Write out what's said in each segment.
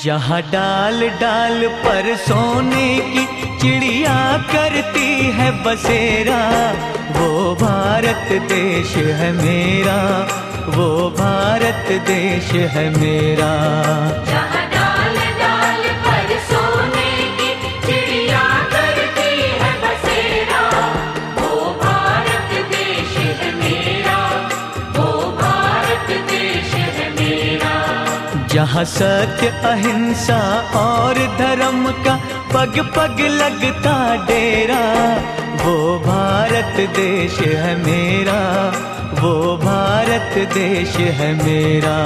जहाँ डाल डाल पर सोने की चिड़िया करती है बसेरा, वो भारत देश है मेरा, वो भारत देश है मेरा। जहाँ डाल डाल पर सोने की चिड़िया करती है बसेरा, वो भारत देश है मेरा, वो भारत देश है मेरा। जहाँ सत्य अहिंसा और धर्म का पग पग लगता डेरा, वो भारत देश है मेरा, वो भारत देश है मेरा।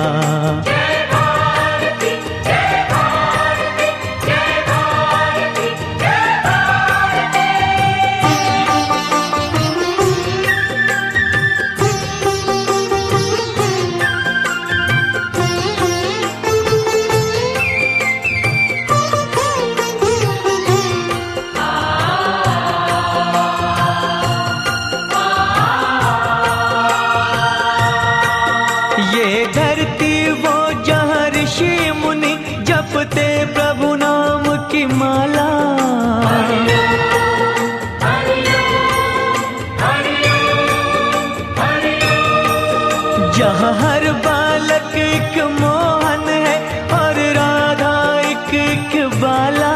जय भारती जय भारती जय भारती जय भारती। ये धरती वो जहाँ ऋषि मुनि जपते प्रभु नाम की माला, जहाँ हर बालक एक मोहन है और राधा एक एक बाला,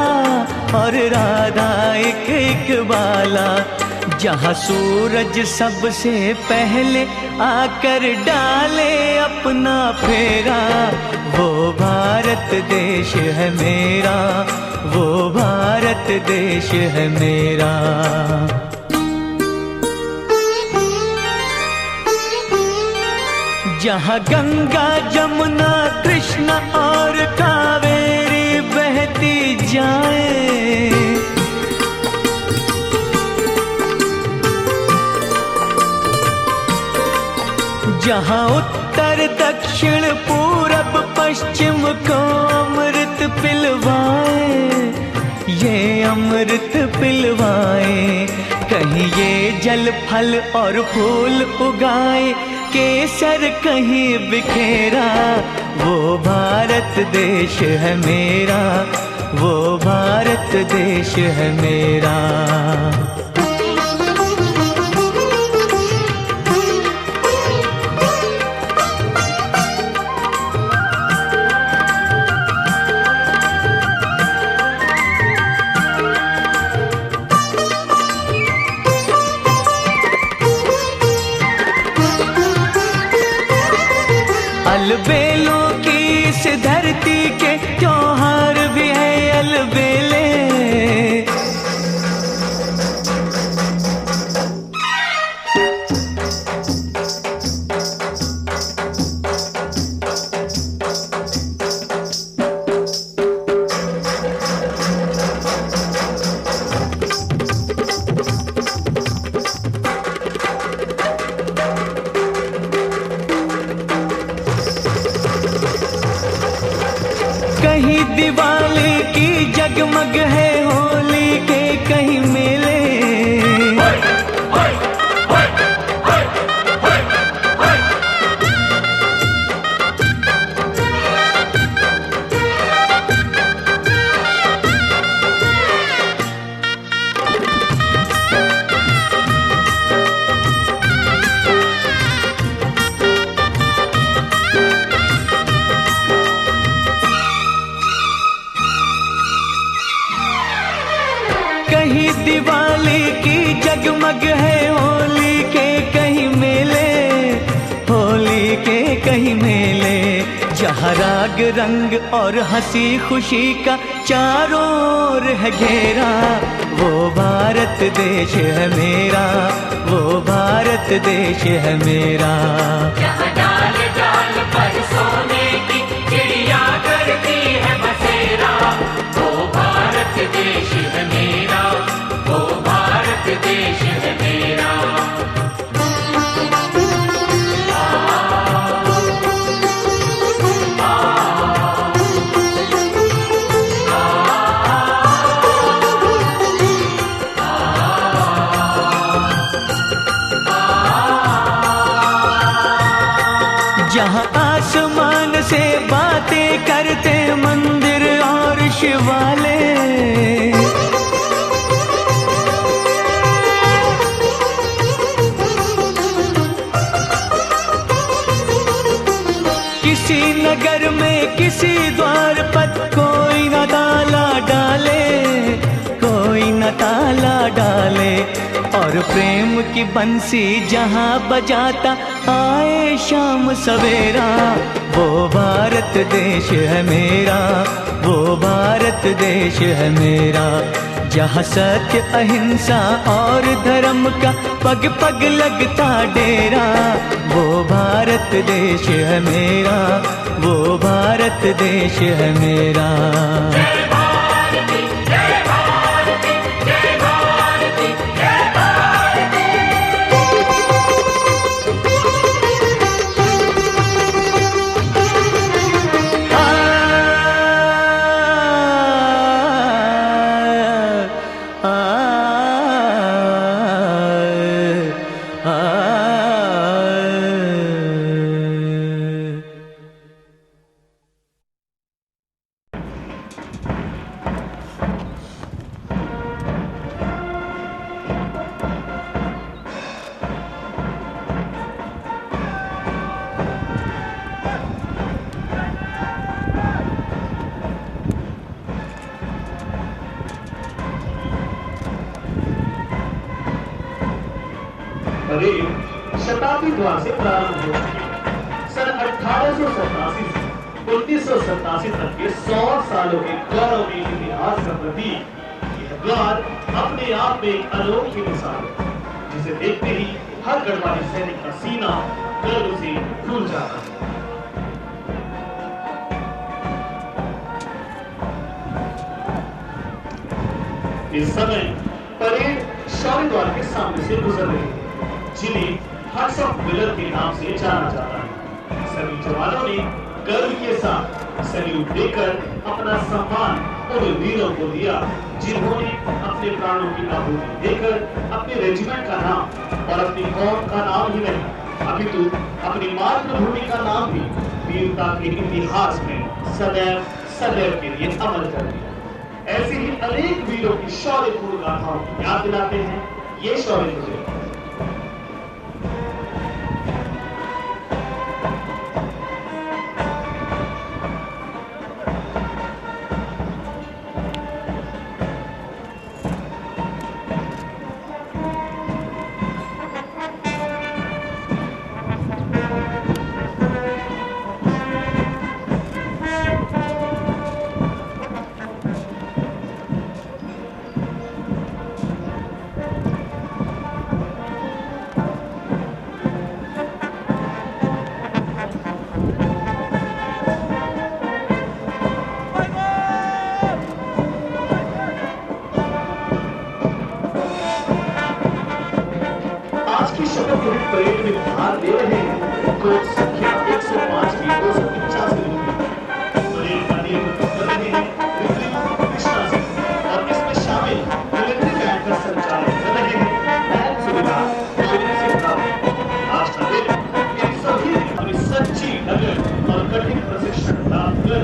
और राधा एक एक बाला। जहाँ सूरज सबसे पहले आकर डाले अपना फेरा, वो भारत देश है मेरा, वो भारत देश है मेरा। जहाँ गंगा जमुना कृष्णा और कावेरी बहती जाए, जहाँ उत्तर दक्षिण पूरब पश्चिम को अमृत पिलवाए, ये अमृत पिलवाए। कहीं ये जल फल और फूल उगाए, केसर कहीं बिखेरा, वो भारत देश है मेरा, वो भारत देश है मेरा। अलबेलों की इस धरती के त्योहार भी है अलबेले, कहीं दिवाली की जगमग है होली के कहीं मेले, कहीं दिवाली की जगमग है होली के कहीं मेले, होली के कहीं मेले। जहाँ राग रंग और हंसी खुशी का चारों ओर है घेरा, वो भारत देश है मेरा, वो भारत देश है मेरा। जहाँ डाल डाल पर सोने की चिड़िया करती है बसेरा, वो भारत देश है मेरा, वो भारत देश है मेरा। जहाँ आसमान से बातें करते मंदिर किसी द्वार पर कोई न ताला डाले, कोई न ताला डाले। और प्रेम की बंसी जहाँ बजाता आए शाम सवेरा, वो भारत देश है मेरा, वो भारत देश है मेरा। जहाँ सत्य अहिंसा और धर्म का पग पग लगता डेरा, वो भारत देश है मेरा, वो भारत देश है मेरा। जय भारती जय भारती जय भारती जय भारती। परेड शताब्दी द्वार से प्रारंभ हो चुकी है। सन 1887 से 1987 तक के 100 सालों के गौरवमयी इतिहास का प्रतीक यह द्वार अपने आप में एक अनोखी मिसाल है, जिसे देखते ही हर गढ़वाली सैनिक का सीना गर्व से फूल जाता है। इस समय परेड शौर्य द्वार के सामने से गुजर रही है, जिन्हें हार्ट्स ऑफ मिलर के नाम से जाना जाता है। सभी जवानों ने गर्व के साथ सैल्यूट देकर अपना सम्मान उन वीरों को दिया, जिन्होंने अपने प्राणों की आहुति देकर अपने रेजिमेंट का नाम और अपनी कौम का नाम ही नहीं, अपितु अपनी मातृभूमि का नाम भी वीरता के इतिहास में सदैव सदैव के लिए अमर कर दिया। ऐसे ही अनेक वीरों की शौर्यपूर्ण गाथाओं की याद दिलाते हैं ये शौर्य मुझे। परेड में भाग ले रहे हैं कोच संख्या 105 की 250 परेड का नेतृत्व कर रहे हैं कृष्णा सिंह और इसमें शामिल मिलिट्री बैंड का संचालन कर रहे हैं बैंड सुबेदार गोविंद सिंह रावत। आज का दिन इन सभी अपनी सच्ची लगन और कठिन प्रशिक्षण प्राप्त कर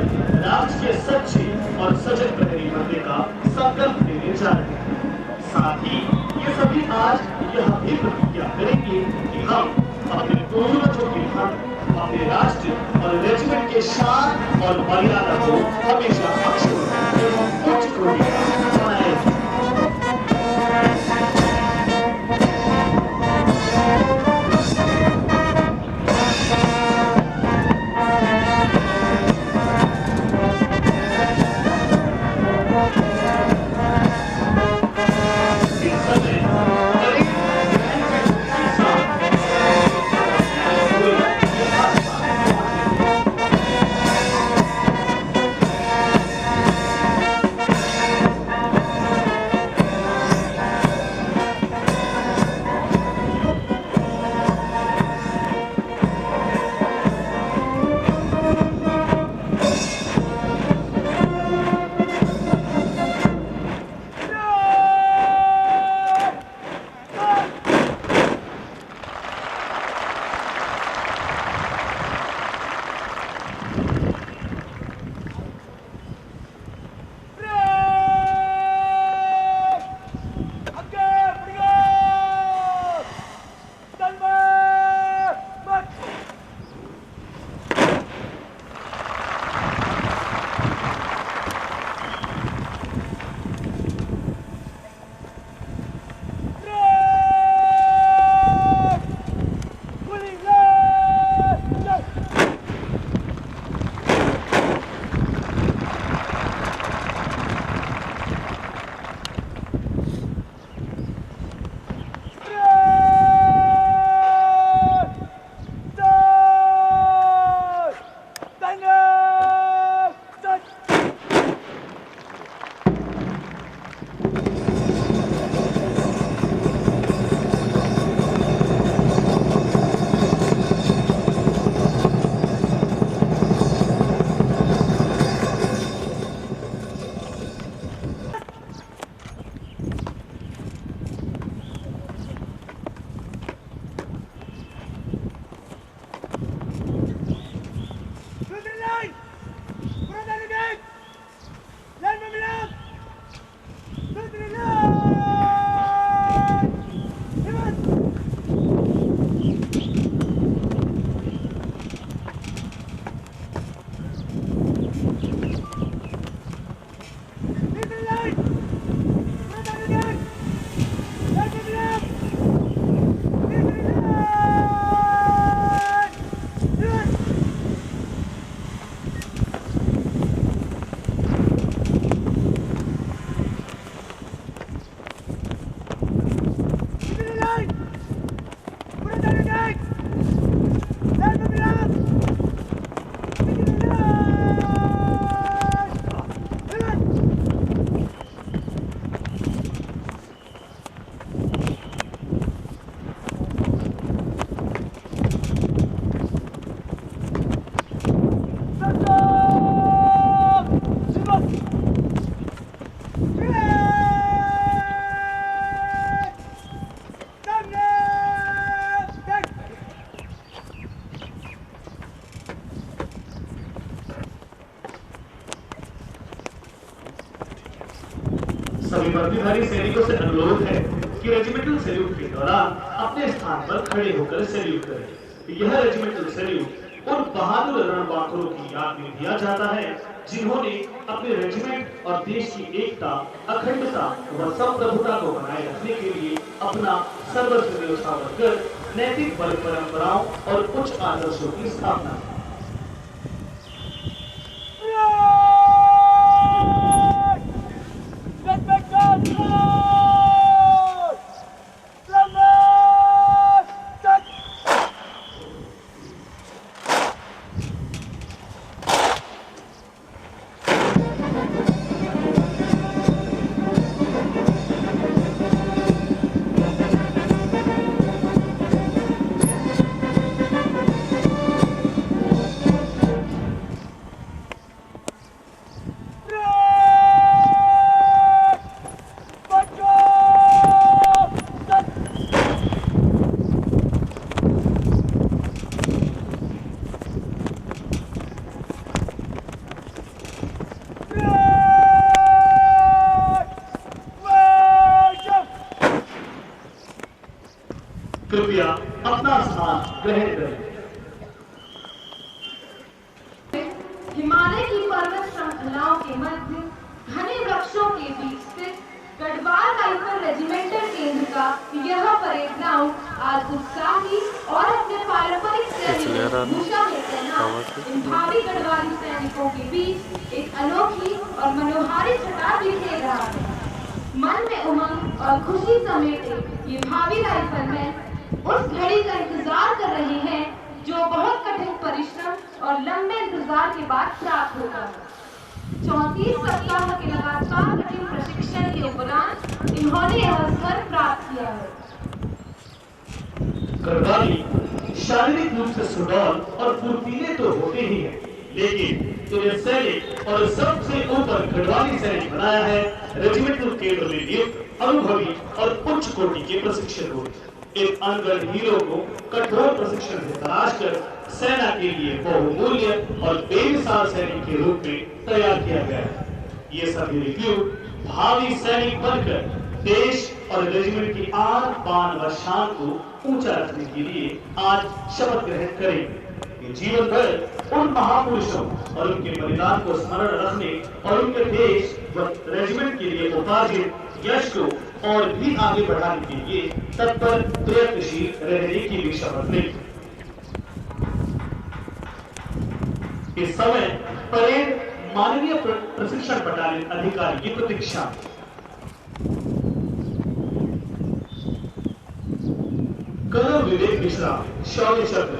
राष्ट्र के सच्चे और सजग प्रहरी बनने का संकल्प लेने जा रहे हैं। साथ ही ये सभी आज यह भी प्रतिज्ञा करेंगे कि हम अपने पूर्वजों की भांति अपने राष्ट्र और रेजिमेंट के शान और मर्यादा को हमेशा अक्षुण्ण एवं उच्च कोटि का बनाए रखें। सभी वर्दीधारी सैनिकों से अनुरोध है कि रेजिमेंटल सैल्यूट के दौरान अपने स्थान पर खड़े होकर सैल्यूट करें। यह रेजिमेंटल सैल्यूट उन बहादुर रणबांकुरों की याद में दिया जाता है जिन्होंने अपने रेजिमेंट और देश की एकता, अखंडता व संप्रभुता को बनाए रखने के लिए अपना सर्वस्व न्यौछावर कर नैतिक बल परंपराओं और उच्च आदर्शों की स्थापना की। कृपया अपना स्थान ग्रहण करें। हिमालय की पर्वत श्रृंखलाओं के मध्य घने वृक्षों के बीच स्थित गढ़वाल राइफल रेजिमेंटल केंद्र का यह परेड ग्राउंड आज उत्साही और अपने पारंपरिक भूषा में तैनात इन भावी गढ़वाली सैनिकों के बीच एक अनोखी और मनोहारी छटा बिखेर रहा है। मन में उमंग और खुशी समेटे ये भावी राइफलमैन उस घड़ी का इंतजार कर रहे हैं जो बहुत कठिन परिश्रम और लंबे इंतजार के बाद प्राप्त होगा। 34 सप्ताह के लगातार कठिन प्रशिक्षण के उपरांत इन्होंने यह अवसर प्राप्त किया है। गढ़वाली शारीरिक रूप से सुडौल और फुर्तीले तो होते ही हैं, लेकिन इन्हें सैनिक और सबसे ऊपर गढ़वाली सैनिक बनाया है रेजिमेंटल केंद्र में नियुक्त अनुभवी और उच्च कोटि के प्रशिक्षण को। एक अनगढ़ हीरो को कठोर प्रशिक्षण से तलाश कर सेना के लिए बहुमूल्य और बेमिसाल सैनिक के रूप में तैयार किया गया है। ये सभी रिक्रूट भावी सैनिक बनकर देश और रेजिमेंट की आन बान व शान को ऊंचा रखने के लिए आज शपथ ग्रहण करेंगे। ये जीवन भर उन महापुरुषों और उनके बलिदान को स्मरण रखने और उनके देश व रेजिमेंट के लिए उपार्जित यश को और भी आगे बढ़ाने के लिए तत्पर प्रयत्नशील रहने की भी शपथ ली। इस समय परेड माननीय प्रशिक्षण बटालियन अधिकारी की प्रतीक्षा। कर्नल विवेक मिश्रा, शौर्य चक्र,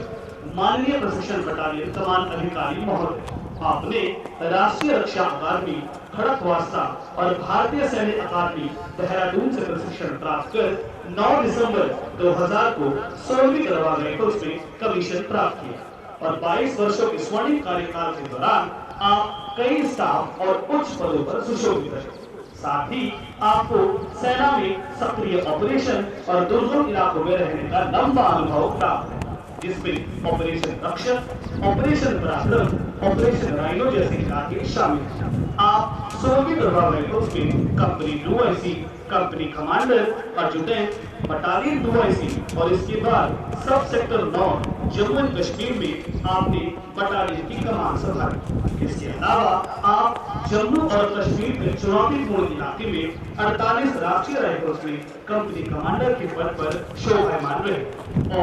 माननीय प्रशिक्षण बटालियन कमान अधिकारी महोदय, आपने राष्ट्रीय रक्षा अकादमी खड़कवासला और भारतीय सैन्य अकादमी देहरादून से प्रशिक्षण प्राप्त कर 9 दिसंबर 2000 को 16वीं गढ़वाल राइफल्स में कमीशन प्राप्त किया और 22 वर्षों के स्वर्णिम कार्यकाल के दौरान आप कई स्टाफ और उच्च पदों पर सुशोभित रहे। साथ ही आपको सेना में सक्रिय ऑपरेशन और दुर्गम इलाकों में रहने का लंबा अनुभव प्राप्त है, जिसमें ऑपरेशन रक्षक, ऑपरेशन पराक्रम, ऑपरेशन राइनो जैसे इलाके शामिल हैं। आप 16वीं गढ़वाल राइफल्स में company 2IC, company commander adjutant, battalion 2IC और इसके बाद सब सेक्टर 9 जम्मू एंड कश्मीर में आपने बटालियन की कमान संभाली। इसके अलावा आप जम्मू और कश्मीर के चुनौतीपूर्ण इलाके में 48 राष्ट्रीय राइफल्स में कंपनी कमांडर के पद पर शोभायमान रहे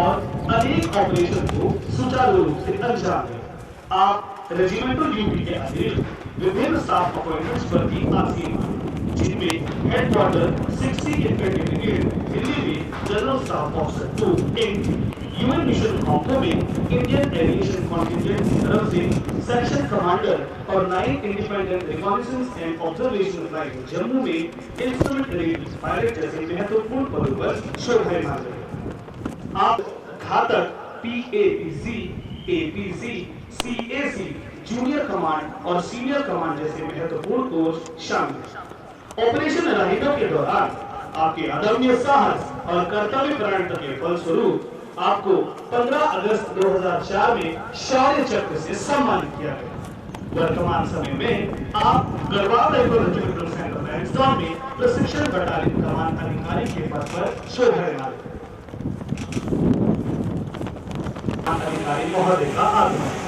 और अनेक ऑपरेशन को सुचारू रूप से अंजाम दिए। आप रेजिमेंटल ड्यूटी के अतिरिक्त विभिन्न स्टाफ अपॉइंटमेंट्स पर भी आसीन हैं, जिनमें हेडक्वार्टर 60 इन्फेंट्री ब्रिगेड दिल्ली में general staff officer 2 int, UN mission Congo में इंडियन एविएशन कॉन्टिजेंट की तरफ से सेक्शन कमांडर और 9 independent reconnaissance and observation flight Jammu में इंस्ट्रूमेंट रेडियो पायलट जैसे महत्वपूर्ण पदों पर शोभायमान रहे। आप घातक PAPC, APC, CAC, junior command और सीनियर कमांड जैसे महत्वपूर्ण कोर्स शामिल हैं। ऑपरेशन राइनो के दौरान आपके अदम्य साहस और कर्तव्य परायणता के फलस्वरूप आपको 15 अगस्त 2004 में शौर्य चक्र से सम्मानित किया गया। वर्तमान समय में आप Garhwal rifle regimental centre zone में प्रशिक्षण बटालियन कमान अधिकारी के पद पर शोभायमान अधिकारी महोदय का आगमन।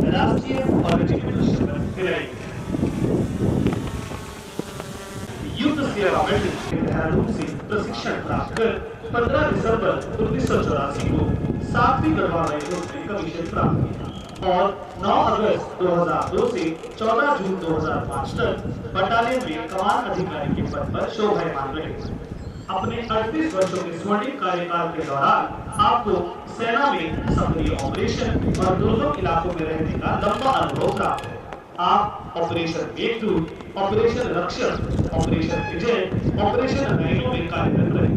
राष्ट्रीय और डिप्टी शपथ दिलाई। युद्ध सेवा मेडल के देहरादून से प्रशिक्षण प्राप्त कर 15 दिसंबर 1984 को 7वीं गढ़वाल रेजिमेंट में कमीशन प्राप्त किया और 9 अगस्त 2002 से 14 जून 2005 तक बटालियन में कमान अधिकारी के पद पर शोभायमान रहे। अपने 38 वर्षों के स्वर्णिम कार्यकाल के दौरान आपको सेना में सक्रिय ऑपरेशन और दुर्गम इलाकों में रहने का लंबा अनुभव प्राप्त है। आप ऑपरेशन मेघदूत, ऑपरेशन रक्षक, ऑपरेशन विजय, ऑपरेशन रैनो में कार्यरत रहे,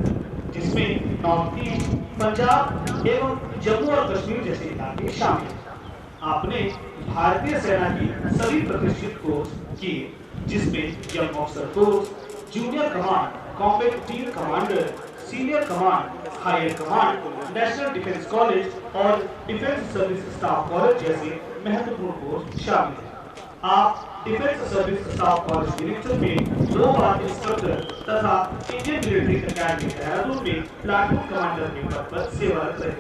जिसमें नॉर्थ ईस्ट, पंजाब एवं जम्मू और कश्मीर जैसे इलाके शामिल हैं। आपने भारतीय सेना की सभी प्रतिष्ठित कोर्स किए, जिसमें young officer course, junior command, combat team commander, senior command, higher command, national defence college और डिफेंस सर्विस स्टाफ कॉलेज जैसे महत्वपूर्ण कोर्स शामिल हैं। आप defence service staff college director में 2 बार इंस्ट्रक्टर तथा इंडियन मिलिट्री एकेडमी देहरादून में प्लाटून कमांडर के पद पर सेवारत रहे।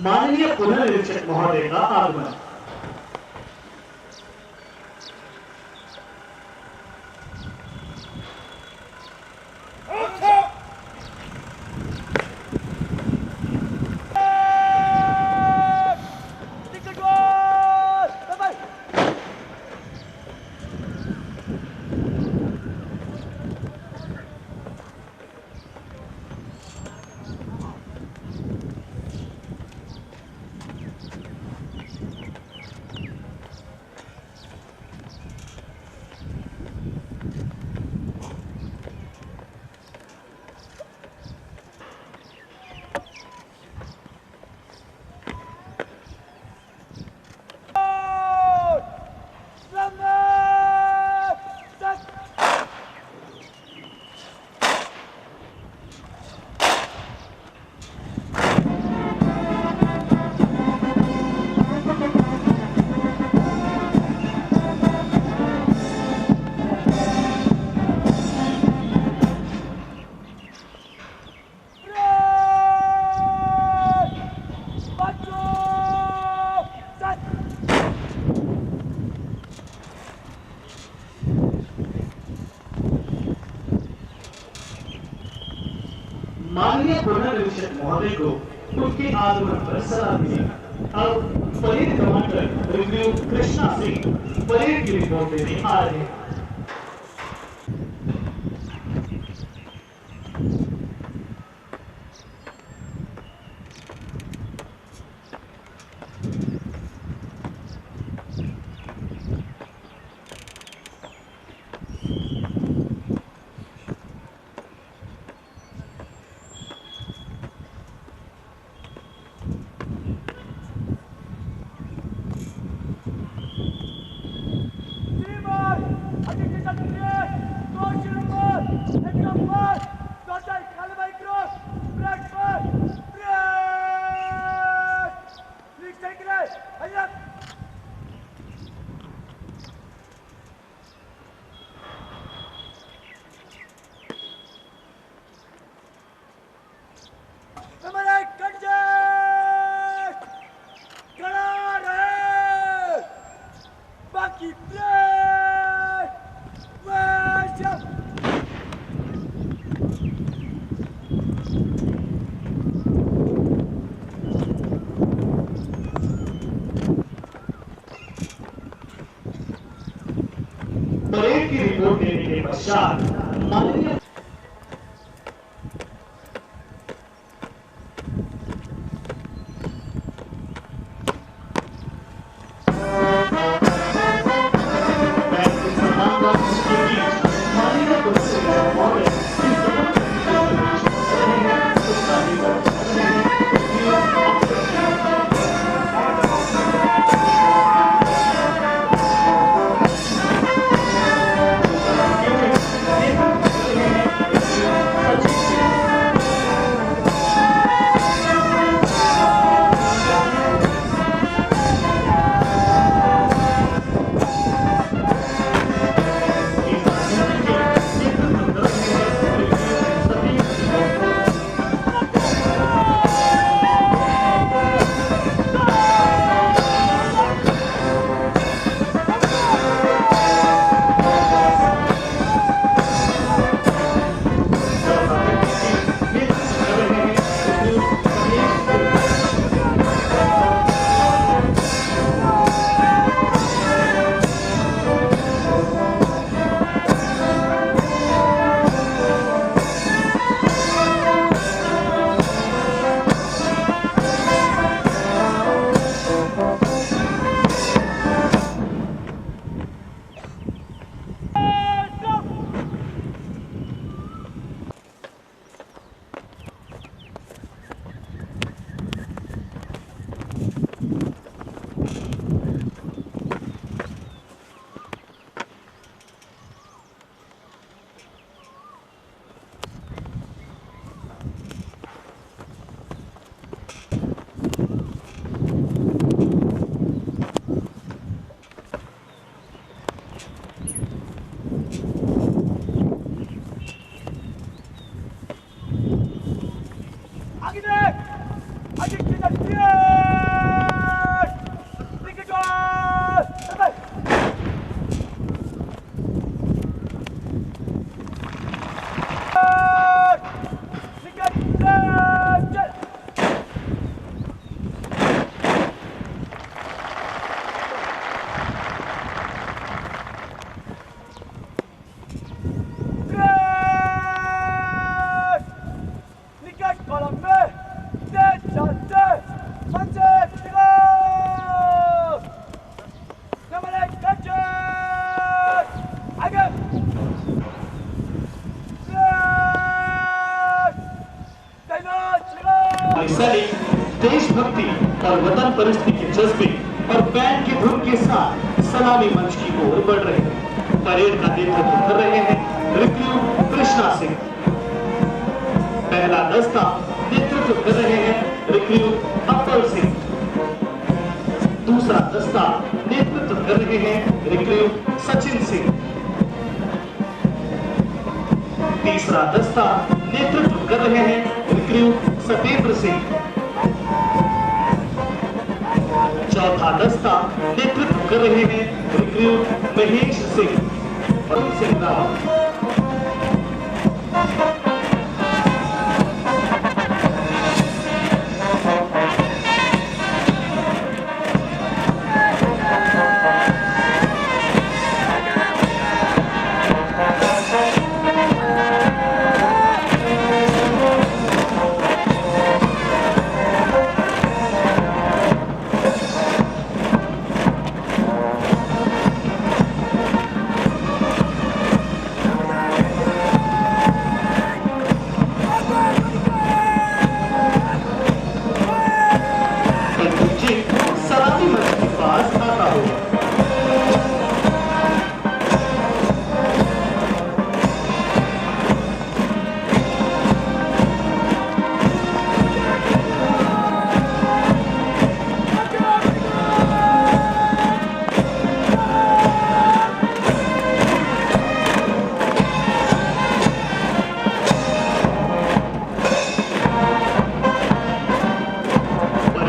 माननीय पुनः निरीक्षक महोदय का आगमन। माननीय प्रधान निरीक्षक महोदय को उनके आगमन पर सलाह मिली। अब parade commander review Krishna Singh parade की रिपोर्ट देने आ रहे हैं। परेड की रिपोर्ट देने के पश्चात माननीय देशभक्ति और वतन परिस्थिति के जज्बे और बैंड की धुन के साथ सलामी मंच की ओर बढ़ रहे हैं। परेड का नेतृत्व कर रहे हैं रिव्यू कृष्णा सिंह। पहला दस्ता नेतृत्व कर रहे हैं रिव्यू अब्बल सिंह। दूसरा दस्ता नेतृत्व कर रहे हैं रिव्यू सचिन सिंह। तीसरा दस्ता नेतृत्व कर रहे हैं रिव्यू सतेंद्र सिंह। चौथा दस्ता नेतृत्व कर रहे हैं रिव्यू महेश सिंह और सिंह राव।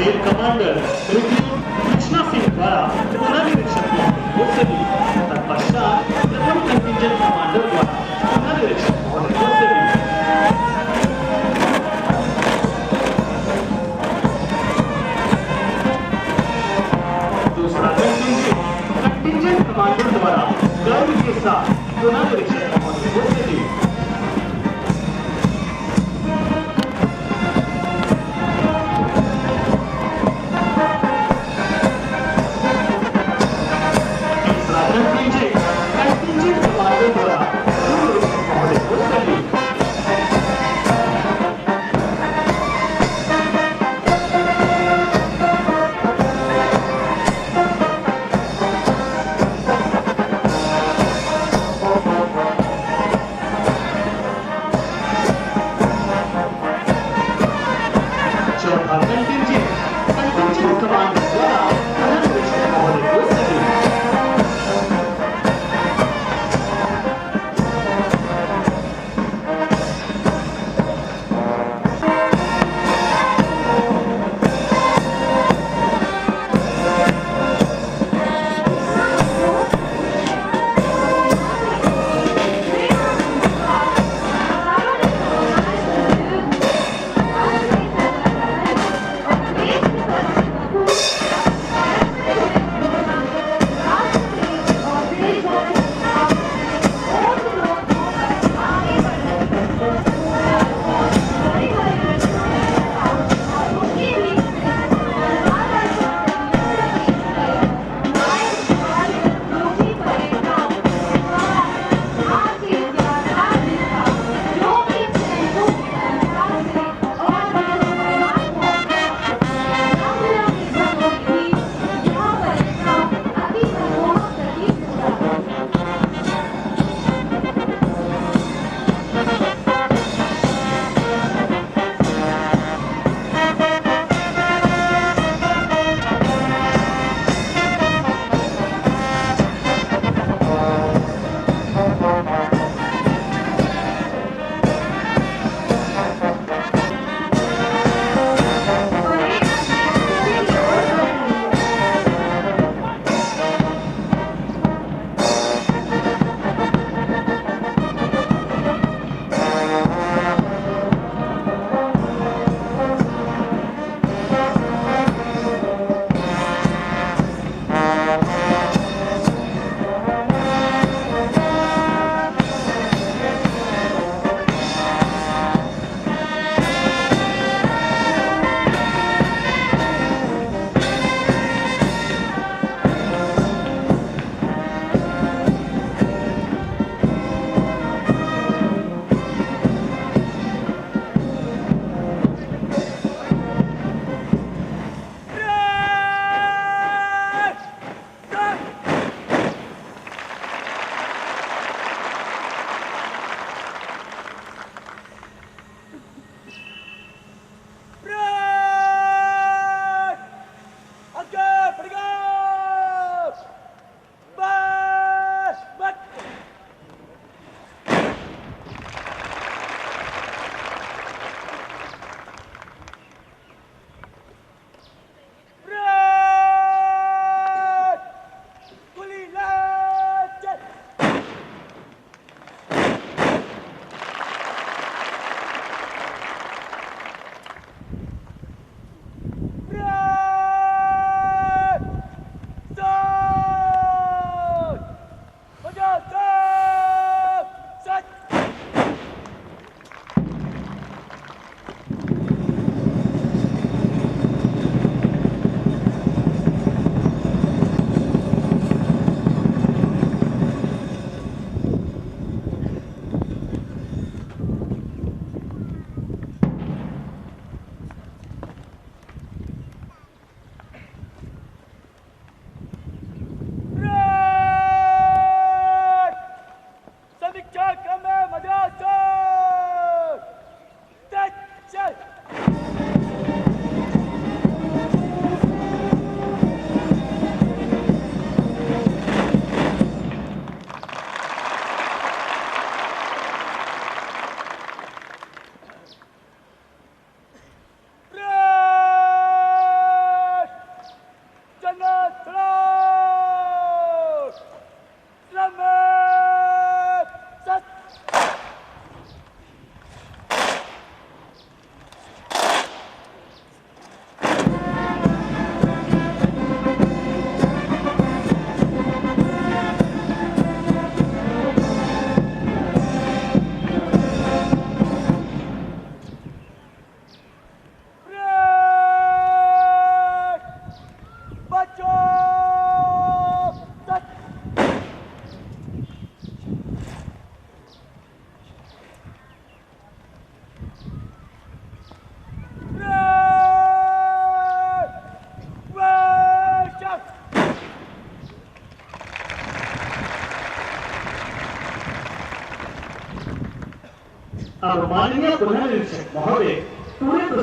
वीर कमांडर रिक्रूट कृष्णा सिंह द्वारा पुनर्निरीक्षण किया वो सभी तत्पश्चात प्रथम कंटिंजेंट कमांडर द्वारा पुनर्निरीक्षण महोदय वो सभी दूसरा कंटिंजेंट कमांडर द्वारा गर्व के साथ पुनर्निरीक्षण महोदय वो सभी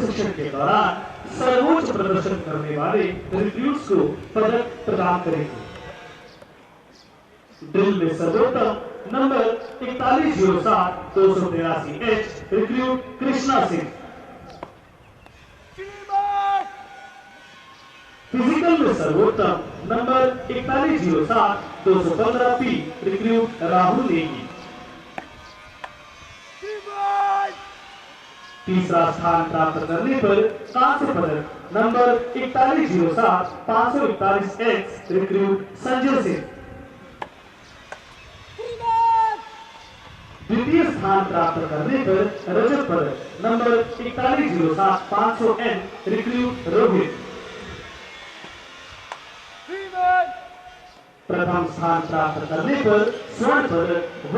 प्रशिक्षण के दौरान सर्वोच्च प्रदर्शन करने वाले रिक्रूट्स को पदक प्रदान करेंगे। ड्रिल में सर्वोत्तम number 4107-283H recruit Krishna Singh. Physical में सर्वोत्तम number 4107-215P recruit Rahul Negi. तीसरा स्थान प्राप्त करने पर कांस्य पदक number 4107-541X recruit Sanjay Singh. द्वितीय स्थान प्राप्त करने पर रजत पदक नंबर 4107-500N रिक्रूट रोहित। प्रथम स्थान प्राप्त करने पर स्वर्ण पदक व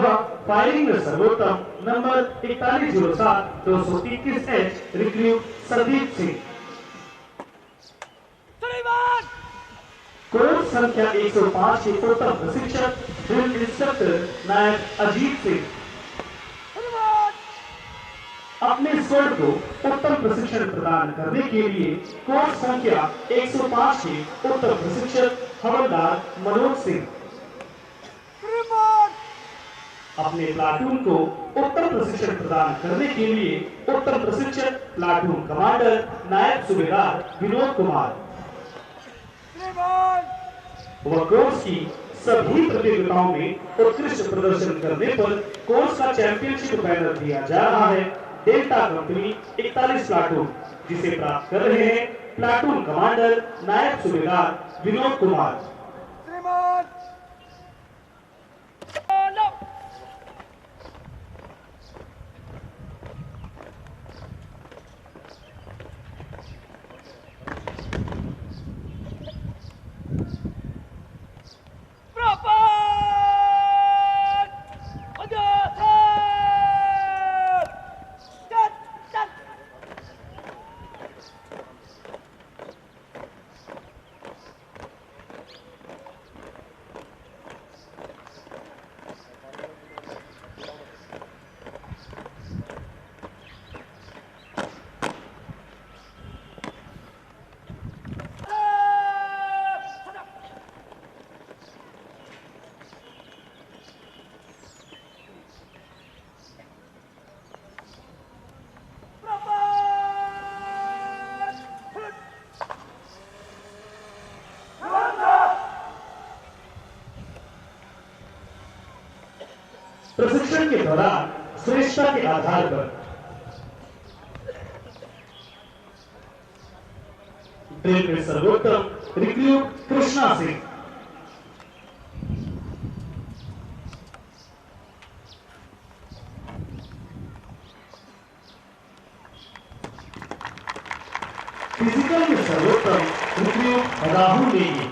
फायरिंग में सर्वोत्तम number 4107-221H recruit Sandeep Singh. Course संख्या 105 के उत्तम प्रशिक्षक ड्रिल इंस्ट्रक्टर नायक अजीत सिंह। अपने स्क्वाड को उत्तम प्रशिक्षण प्रदान करने के लिए कोर्स संख्या 105 के उत्तम प्रशिक्षक हवलदार मनोज सिंह। अपने प्लाटून को उत्तम प्रशिक्षण प्रदान करने के लिए उत्तम प्रशिक्षक प्लाटून कमांडर नायब सूबेदार विनोद कुमार। वह कोर्स की सभी प्रतियोगिताओं में उत्कृष्ट प्रदर्शन करने पर कोर्स का चैंपियनशिप बैनर दिया जा रहा है। डेल्टा कंपनी 41 प्लाटून, जिसे प्राप्त कर रहे हैं प्लाटून कमांडर नायब सूबेदार विनोद कुमार। प्रशिक्षण के दौरान श्रेष्ठता के आधार पर ड्रिल में सर्वोत्तम रिक्रूट कृष्णा सिंह। फिजिकल में सर्वोत्तम रिक्रूट राहुल नेगी।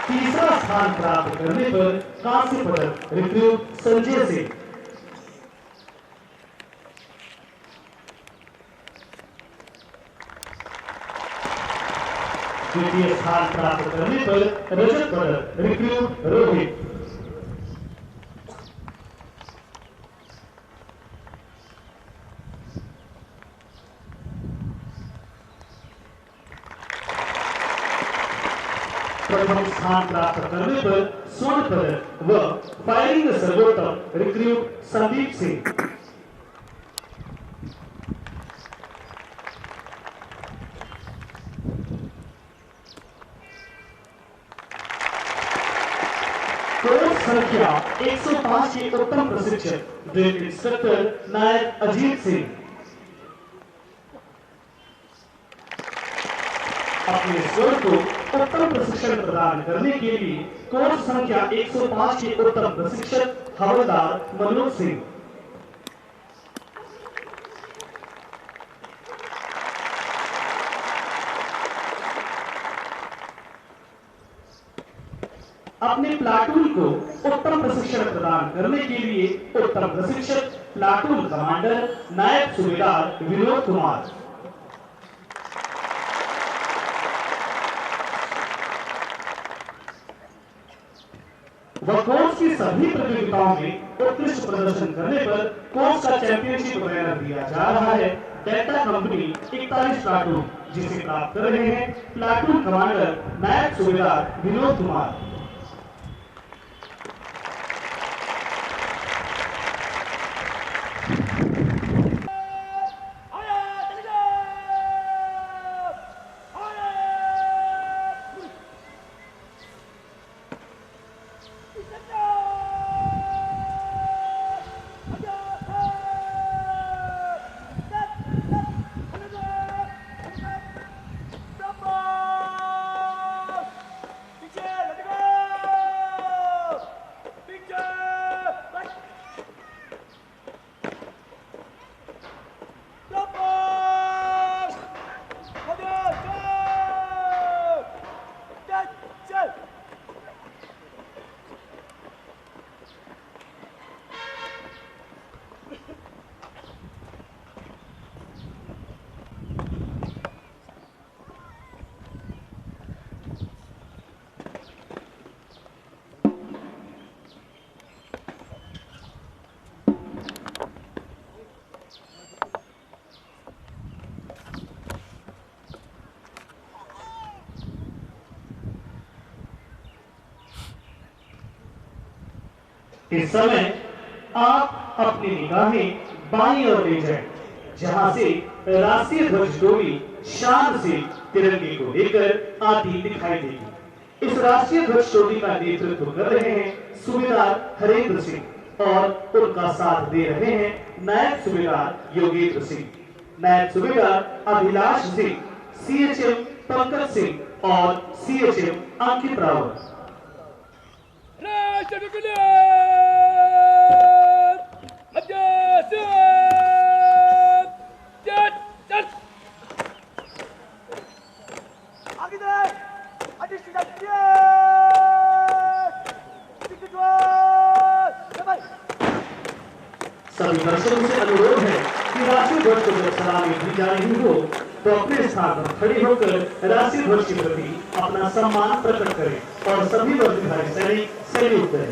तीसरा स्थान प्राप्त करने पर कांस्य पदक रिक्रूट संजय सिंह। द्वितीय स्थान प्राप्त करने पर रजत पदक रिक्रूट रोहित। प्रथम स्थान प्राप्त करने पर स्वर्ण पदक व फायरिंग में सर्वोत्तम रिक्रूट संदीप सिंह। कोर्स संख्या 105 के उत्तम प्रशिक्षक ड्रिल इंस्ट्रक्टर नायक अजीत सिंह। अपने स्वर को उत्तम प्रशिक्षण प्रदान करने के लिए कोर्स संख्या 105 के उत्तम प्रशिक्षक हवलदार मनोज सिंह। अपने प्लाटून को उत्तम प्रशिक्षण प्रदान करने के लिए उत्तम प्रशिक्षक प्लाटून कमांडर नायब सूबेदार विनोद कुमार। वह कोर्स की सभी प्रतियोगिताओं में उत्कृष्ट प्रदर्शन करने पर कोर्स का चैंपियनशिप वगैरह दिया जा रहा है। डेल्टा कंपनी 41 प्लाटून जिसे प्राप्त कर रहे हैं प्लाटून कमांडर नायब सूबेदार विनोद कुमार। इस समय आप अपनी निगाहें बाईं ओर ले जाएं, जहां से राष्ट्रीय ध्वज डोली शान से तिरंगे को लेकर आती दिखाई देगी। इस राष्ट्रीय ध्वज डोली का नेतृत्व कर रहे हैं सूबेदार हरेंद्र सिंह और उनका साथ दे रहे हैं नायब सूबेदार योगेंद्र सिंह, नायब सूबेदार अभिलाष सिंह, सीएचएम पंकज सिंह और सीएचएम अंकित रावत। सभी दर्शकों से अनुरोध है कि राष्ट्रीय ध्वज को जब सलामी दी जा रही हो तो अपने स्थान पर खड़े होकर राष्ट्रीय ध्वज के प्रति अपना सम्मान प्रकट करें और सभी वर्गधारी सैनिक सैल्यूट करें।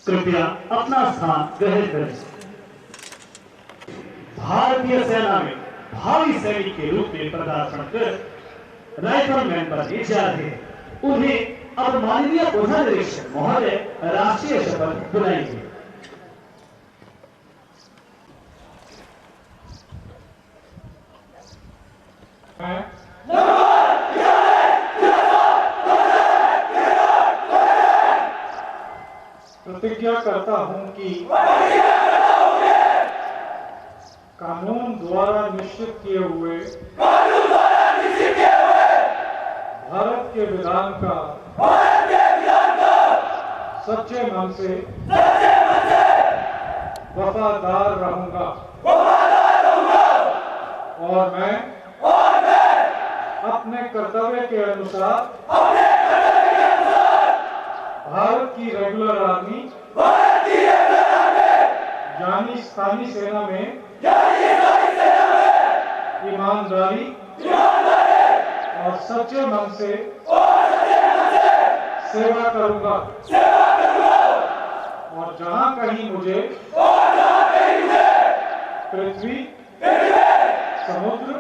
कृपया अपना स्थान ग्रहण करें। भारतीय सेना में भावी सैनिक के रूप में पदार्पण कर राइफलमैन बने जा रहे हैं, उन्हें अब माननीय प्रधान निरीक्षक महोदय राष्ट्रीय शपथ बुलाएंगे। प्रतिज्ञा करता हूं कि निश्चित किए हुए भारत के विधान का सच्चे मन से वफादार रहूंगा और मैं अपने कर्तव्य के अनुसार भारत की रेगुलर आर्मी यानी स्थानीय सेना में ईमानदारी और सच्चे मन से सेवा करूंगा और जहां कहीं मुझे पृथ्वी, समुद्र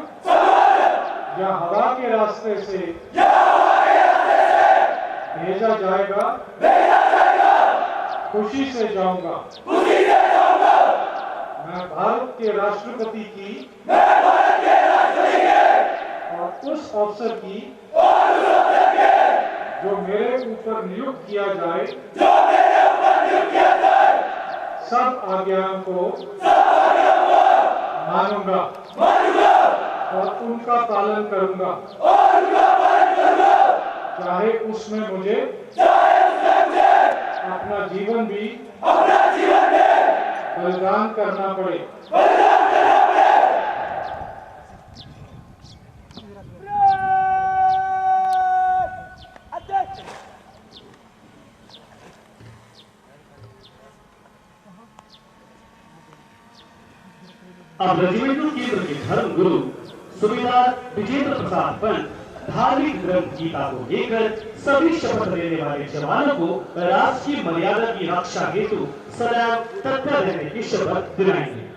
या हवा के रास्ते से भेजा जाएगा, खुशी से जाऊंगा। मैं भारत के राष्ट्रपति की और उस अफसर की जो मेरे ऊपर नियुक्त किया जाए, सब आज्ञाओं को मानूंगा और उनका पालन करूंगा, चाहे उसमें मुझे अपना जीवन भी बलिदान करना पड़े। अब रेजिमेंटल केंद्र के धर्म गुरु सुबेदार विजेंद्र प्रसाद पंत धार्मिक ग्रंथ गीता को लेकर सभी शपथ लेने वाले जवानों को राष्ट्रीय मर्यादा की रक्षा हेतु सदैव तत्पर रहने की शपथ दिलाएंगे।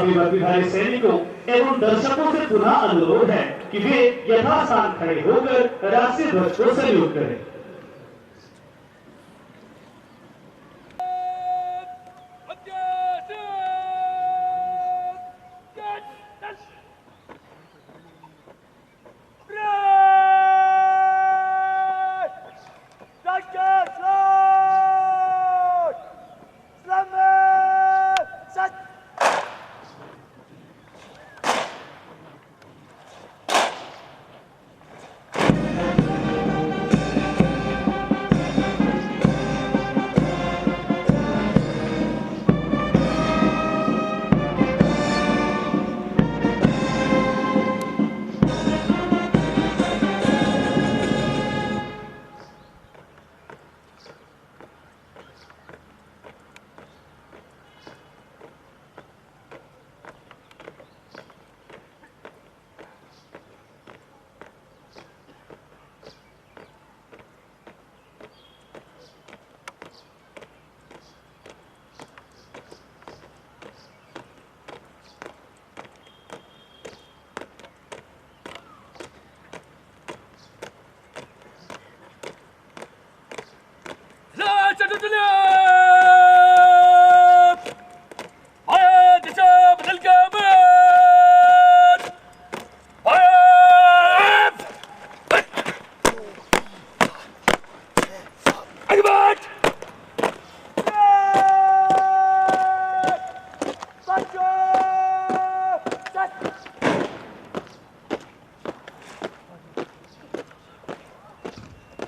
सभी प्रतिभागी सैनिकों एवं दर्शकों से पुनः अनुरोध है कि वे यथास्थान खड़े होकर राष्ट्रीय ध्वज को सैल्यूट करें।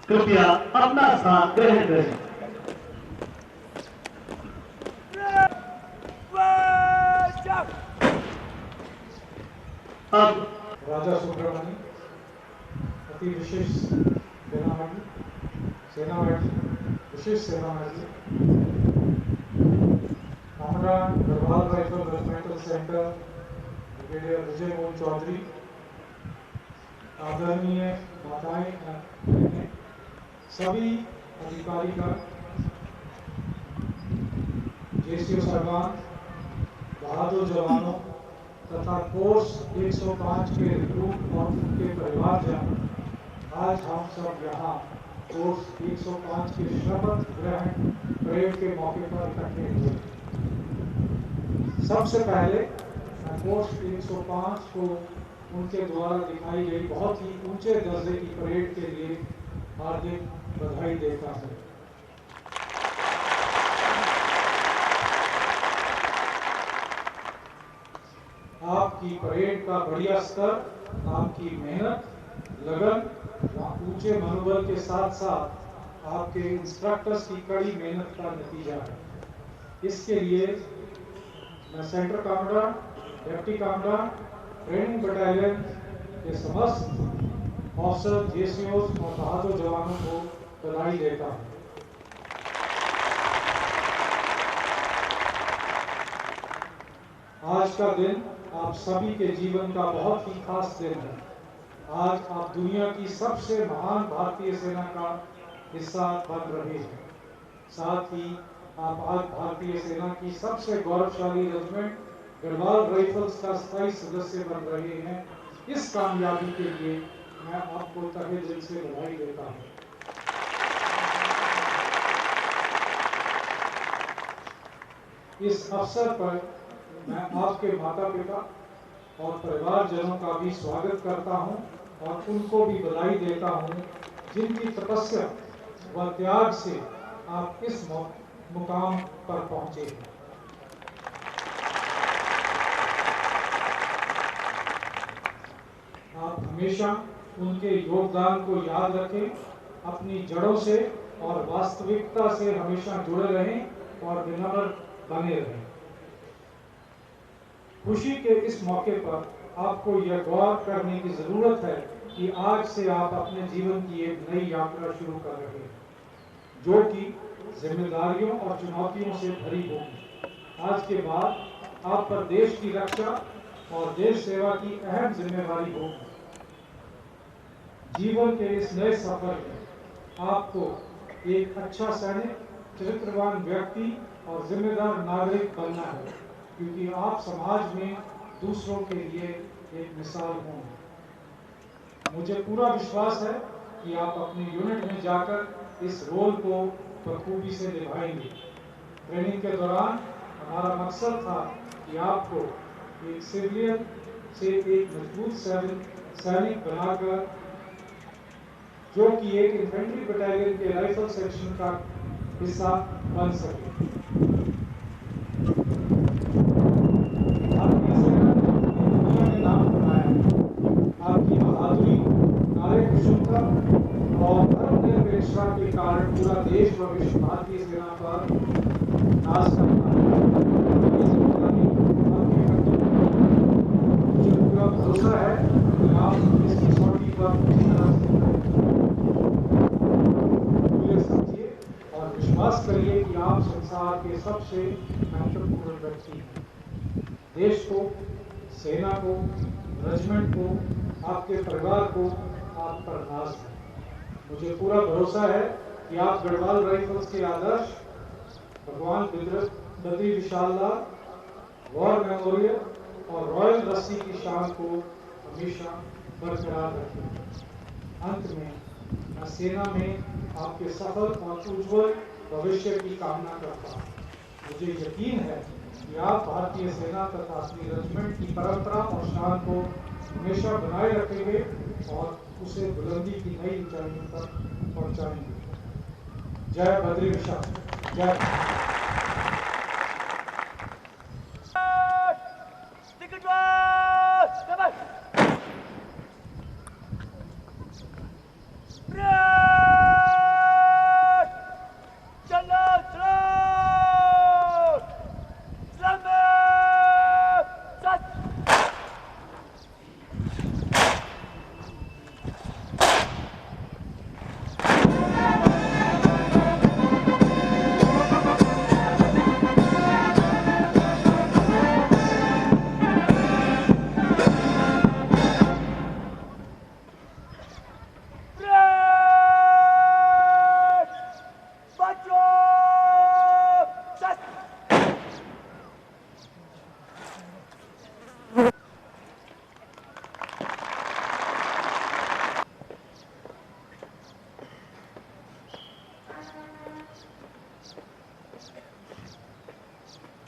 कृपया अपना स्थान ग्रहण करें। अब राजा सुब्रमण्य अति विशेष सेनापति विशेष सेनापति commandant Garhwal rifle regimental centre brigadier Vijay Mohan Chaudhary, आदरणीय माताएं, सभी अधिकारीगण, जेसीओ साहबान, बहादुर जवानों तथा कोर्स 105 के रिक्रूट और उनके परिवारजन, आज हम सब यहाँ कोर्स 105 के शपथ ग्रहण परेड के मौके पर इकट्ठे हुए। सबसे पहले मैं कोर्स 105 को उनके द्वारा दिखाई गई बहुत ही ऊंचे दर्जे की परेड के लिए हार्दिक बधाई देता हूँ। आपकी परेड का बढ़िया स्तर, आपकी मेहनत, लगन, ऊंचे मनोबल के साथ साथ आपके इंस्ट्रक्टर्स की कड़ी मेहनत का नतीजा है। इसके लिए मैं centre commander, deputy commander, training battalion के समस्त ऑफिसर, जेसीओ और बहादुर जवानों को बधाई देता हूँ। आज का दिन आप सभी के जीवन का बहुत ही खास दिन है। आज आप दुनिया की सबसे महान भारतीय सेना का हिस्सा बन रहे हैं। साथ ही आप आज भारतीय सेना की सबसे गौरवशाली रेजिमेंट गढ़वाल राइफल्स का स्थायी सदस्य बन रहे हैं। इस कामयाबी के लिए मैं आपको तहे दिल से बधाई देता हूँ। इस अवसर पर मैं आपके माता पिता और परिवारजनों का भी स्वागत करता हूं और उनको भी बधाई देता हूं, जिनकी तपस्या व त्याग से आप इस मुकाम पर पहुंचे हैं। आप हमेशा उनके योगदान को याद रखें, अपनी जड़ों से और वास्तविकता से हमेशा जुड़े रहें और विनम्र बने रहें। खुशी के इस मौके पर आपको यह गौर करने की जरूरत है कि आज से आप अपने जीवन की एक नई यात्रा शुरू कर रहे हैं, जो कि जिम्मेदारियों और चुनौतियों से भरी होगी। आज के बाद आप पर देश की रक्षा और देश सेवा की अहम जिम्मेदारी होगी। जीवन के इस नए सफर में आपको एक अच्छा सैनिक, चरित्रवान व्यक्ति और जिम्मेदार नागरिक बनना है। क्योंकि आप समाज में दूसरों के लिए एक मिसाल हों। मुझे पूरा विश्वास है कि आप अपनी यूनिट में जाकर इस रोल को बखूबी से निभाएंगे। ट्रेनिंग के दौरान हमारा मकसद था कि आपको एक सिविलियन से एक मजबूत सैनिक बनाकर, जो कि एक इन्फेंट्री बटालियन के राइफल सेक्शन का हिस्सा बन सके। भारतीय सेना ने दुनिया में नाम बनाया। आपकी बहादुरी, कार्यकुशलता और धर्मनिरपेक्षता के कारण पूरा देश व विश्व भारतीय सेना पर नाज करता है। मुझे पूरा भरोसा है कि आप इस कसौटी पर पूरी तरह से समझिए और विश्वास करिए कि आप संसार के सबसे महत्वपूर्ण व्यक्ति हैं। देश को, सेना को, रेजिमेंट को, आपके परिवार को आप पर नाज है। मुझे पूरा भरोसा है कि आप गढ़वाल राइफल्स के आदर्श, भगवान बद्री विशाल लाल, वॉर मेमोरियल और रॉयल रस्सी की शान को हमेशा बरकरार रखेंगे। अंत में मैं सेना में आपके सफल और उज्जवल भविष्य की कामना करता हूँ। मुझे यकीन है कि आप भारतीय सेना तथा अपनी रेजिमेंट की परंपरा और शान को हमेशा बनाए रखेंगे और उसे बुलंदी की नई ऊंचाइयों पर पहुंचाएंगे। जय बद्री विशाल, जय।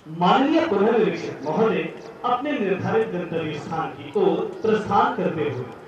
माननीय पुनर्निरीक्षक महोदय अपने निर्धारित गंतव्य स्थान की ओर प्रस्थान करते हुए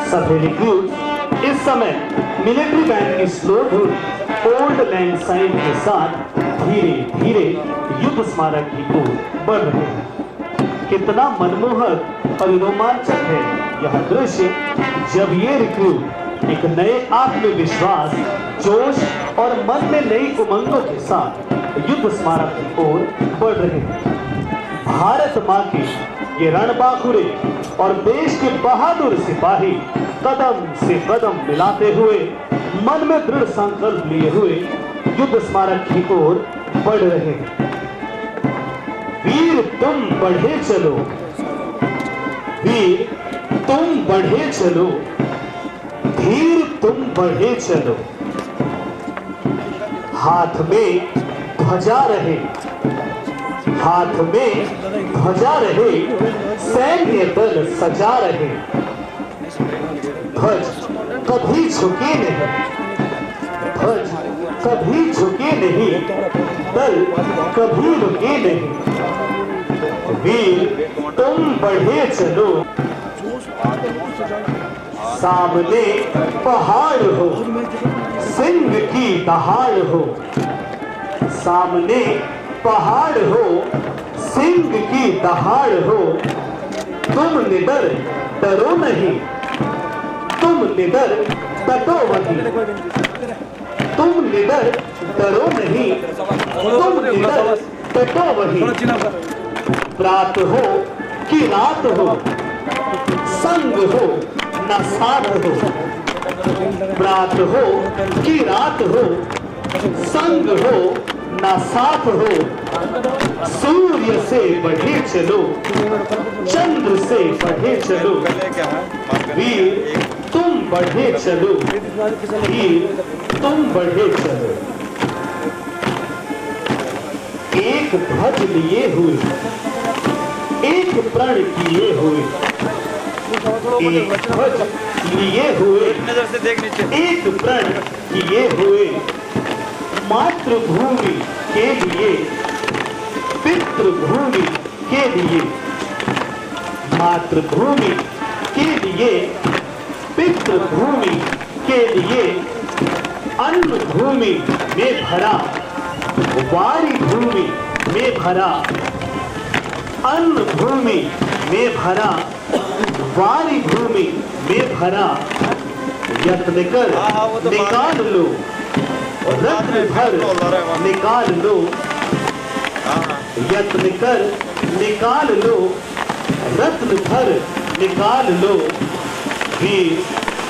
सभी रिक्रूट इस समय मिलिट्री बैंड की स्लो धुन ओल्ड लैंड साइन के साथ धीरे धीरे युद्ध स्मारक की ओर बढ़ रहे हैं। कितना मनमोहक और रोमांचक है यह दृश्य जब ये रिक्रूट एक नए आत्मविश्वास, जोश और मन में नई उमंगों के साथ युद्ध स्मारक की ओर बढ़ रहे हैं। भारत माँ के ये रणबांकुरे और देश के बहादुर सिपाही कदम से कदम मिलाते हुए मन में दृढ़ संकल्प लिए हुए युद्ध स्मारक की ओर बढ़ रहे हैं। वीर तुम बढ़े चलो, वीर तुम बढ़े चलो, धीर तुम बढ़े चलो। हाथ में ध्वजा रहे, हाथ में ध्वजा रहे, सैन्य दल सजा रहे। ध्वज कभी झुके नहीं, ध्वज कभी झुके नहीं, दल कभी रुके नहीं। वीर तुम बढ़े चलो, सामने पहाड़ हो, सिंह की दहाड़ हो। सामने पहाड़ हो, सिंह की दहाड़ हो। तुम निडर डरो नहीं, तुम निडर डटो वहीं। तुम निडर डरो नहीं, तुम निडर डटो वहीं। रात हो कि रात हो, संग हो न साथ हो। रात हो कि रात हो, संग हो न साथ हो। सूर्य से बढ़े चलो, चंद्र से बढ़े चलो। वीर तुम बढ़े चलो, वीर तुम बढ़े चलो। एक ध्वज लिए हुए, एक प्रण किए हुए। एक ध्वज लिए हुए, एक प्रण किए हुए। मातृभूमि के लिए, पितृभूमि के लिए। मातृभूमि के लिए, पितृभूमि के लिए। अन्न भूमि में भरा, वारी भूमि में भरा। अन्न भूमि में भरा, वारी भूमि में भरा। यत्न कर निकाल लो, रत्न भर निकाल लो। यत्न कर निकाल लो, रत्न भर निकाल लो। वीर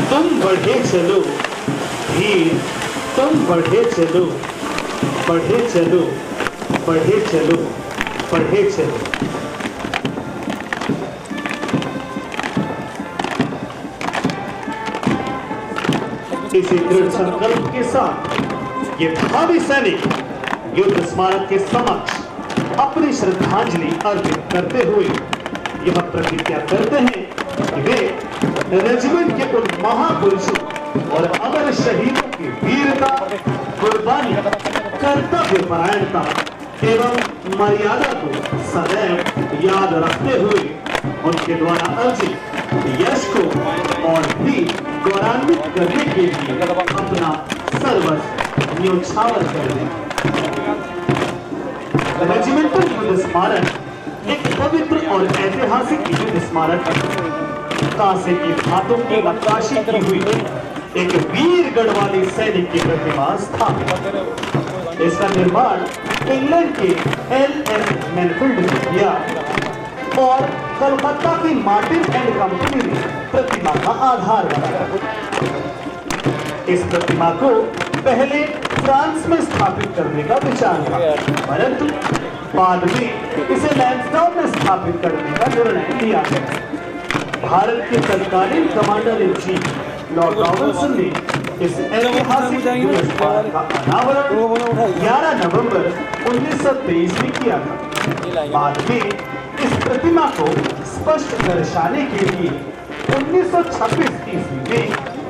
तुम बढ़े चलो, वीर तुम बढ़े चलो। बढ़े चलो, बढ़े चलो, बढ़े चलो। इसी दृढ़ संकल्प के साथ ये भावी सैनिक युद्ध स्मारक के समक्ष अपनी श्रद्धांजलि अर्पित करते हुए यह प्रतिज्ञा करते हैं कि वे रेजिमेंट के उन महापुरुषों और अमर शहीदों की वीरता, कुर्बानी, कर्तव्य परायणता एवं मर्यादा को सदैव याद रखते हुए उनके द्वारा अर्जित यश को और भी गौरवान्वित करने के लिए अपना सर्वस्व न्योछावर कर दें। रेजिमेंटल युद्ध स्मारक एक पवित्र और ऐतिहासिक युद्ध स्मारक है। कांसे की धातु की नक्काशी की हुई एक वीर गढ़वाली सैनिक की प्रतिमा स्थापित। इसका निर्माण इंग्लैंड के LM मैनफील्ड ने किया और कलकत्ता की मार्टिन एंड कंपनी ने प्रतिमा का आधार बनाया। इस प्रतिमा को पहले फ्रांस में स्थापित करने का विचार था, परंतु बाद में इसे लैंसडाउन में स्थापित करने का निर्णय लिया गया। भारत के तत्कालीन commander in chief Lord Robinson ने इस ऐतिहासिक युद्ध स्मारक का अनावरण 11 नवंबर 1923 में किया था। बाद में इस प्रतिमा को स्पष्ट दर्शाने के लिए 1926 ईस्वी में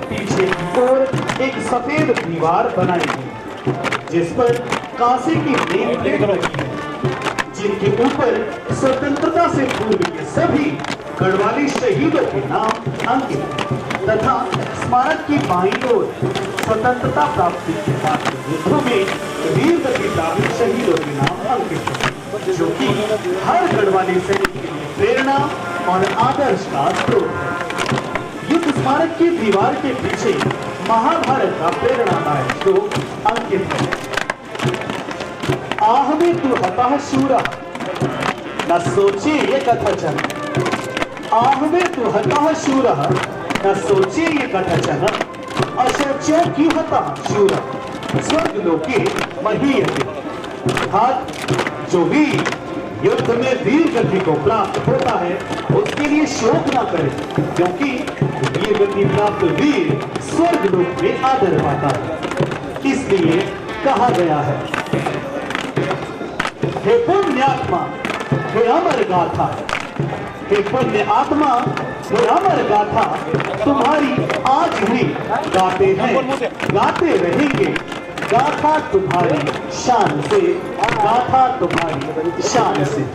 पीछे की ओर एक सफेद दीवार बनाई गई, जिस पर कांसे की नेम प्लेट लगी है, जिनके ऊपर स्वतंत्रता से पूर्व के सभी गढ़वाली शहीदों के नाम अंकित हैं तथा स्मारक की बाईं ओर स्वतंत्रता प्राप्ति के बाद युद्धों में वीर गति प्राप्त शहीदों के नाम अंकित हैं, जो कि हर गढ़वाली सैनिक के लिए प्रेरणा और आदर्श का स्रोत है। युद्ध स्मारक की दीवार के पीछे महाभारत का प्रेरणादायक श्लोक अंकित है। आह में तू हताह शूरा, न सोचे ये कथन। आह में तू हताह शूरा, न सोचे ये कथन। अशोच्य क्यों हताह शूरा, स्वर्ग लोके महीयते। अर्थात जो भी युद्ध में वीर गति को प्राप्त होता है उसके लिए शोक ना करे, क्योंकि वीर गति प्राप्त वीर स्वर्ग लोक में आदर पाता है। इसलिए कहा गया है, हे पुण्यात्मा, हे अमर गाथा, हे पुण्य आत्मा, हे अमर गाथा तुम्हारी आज भी गाते हैं, गाते रहेंगे, गाथा तुम्हारी शान से, गाथा तुम्हारी शान से।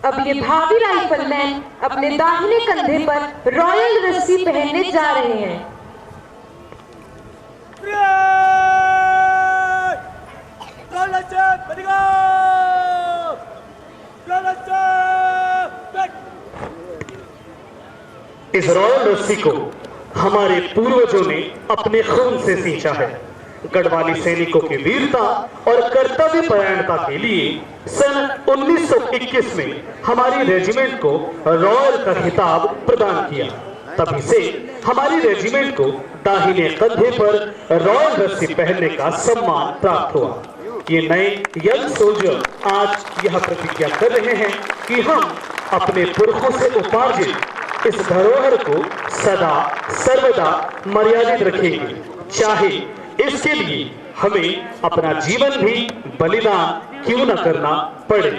अब ये भावी राइफलमैन अपने दाहिने कंधे पर रॉयल रस्सी पहनने जा रहे हैं। इस रॉयल रस्सी को हमारे पूर्वजों ने अपने खून से सींचा है। गढ़वाली सैनिकों की वीरता और कर्तव्य परायणता के लिए सन 1921 में हमारी रेजिमेंट को रॉयल का खिताब प्रदान किया। तभी से हमारी रेजिमेंट को दाहिने कंधे पर रॉयल रस्सी पहनने का सम्मान प्राप्त हुआ। ये नए यंग सोल्जर आज यह प्रतिज्ञा कर रहे हैं कि हम अपने पुरखों से उपार्जित इस धरोहर को सदा सर्वदा मर्यादित रखेंगे, चाहे इसके लिए हमें अपना जीवन भी बलिदान क्यों न करना पड़े।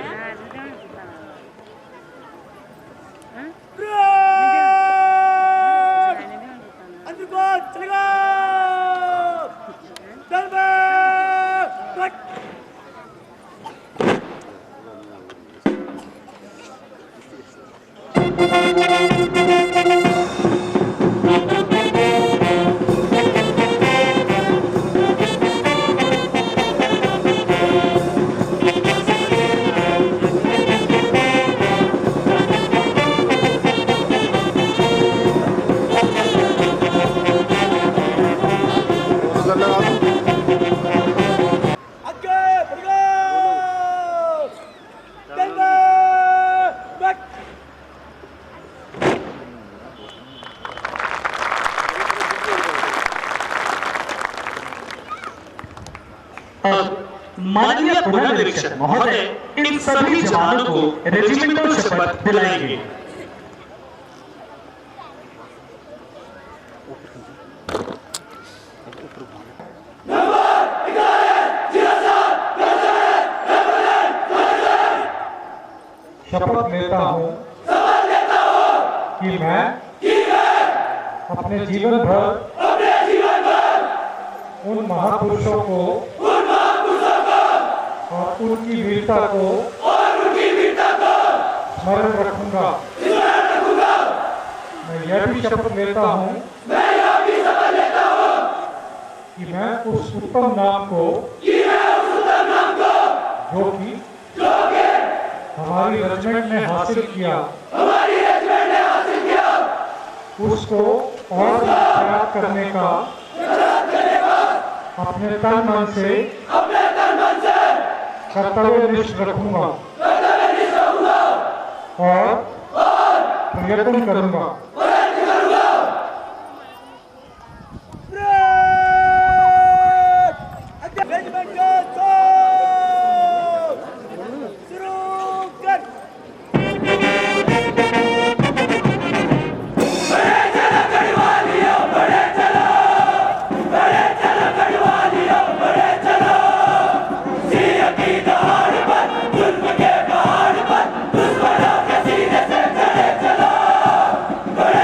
माननीय पुनर्निरीक्षक महोदय इन सभी जवानों को रेजिमेंटल शपथ दिलाएंगे। शपथ लेता हूँ कि मैं अपने जीवन भर उन महापुरुषों को और उनकी वीरता को स्मरण रखूंगा। मैं यह भी शपथ लेता हूँ कि मैं उस उत्तम नाम को जो कि हमारी रेजिमेंट ने हासिल किया उसको और प्रयास करने का अपने तन मन से कर्तव्यनिष्ठ रखूंगा और प्रयत्न करूंगा। बड़े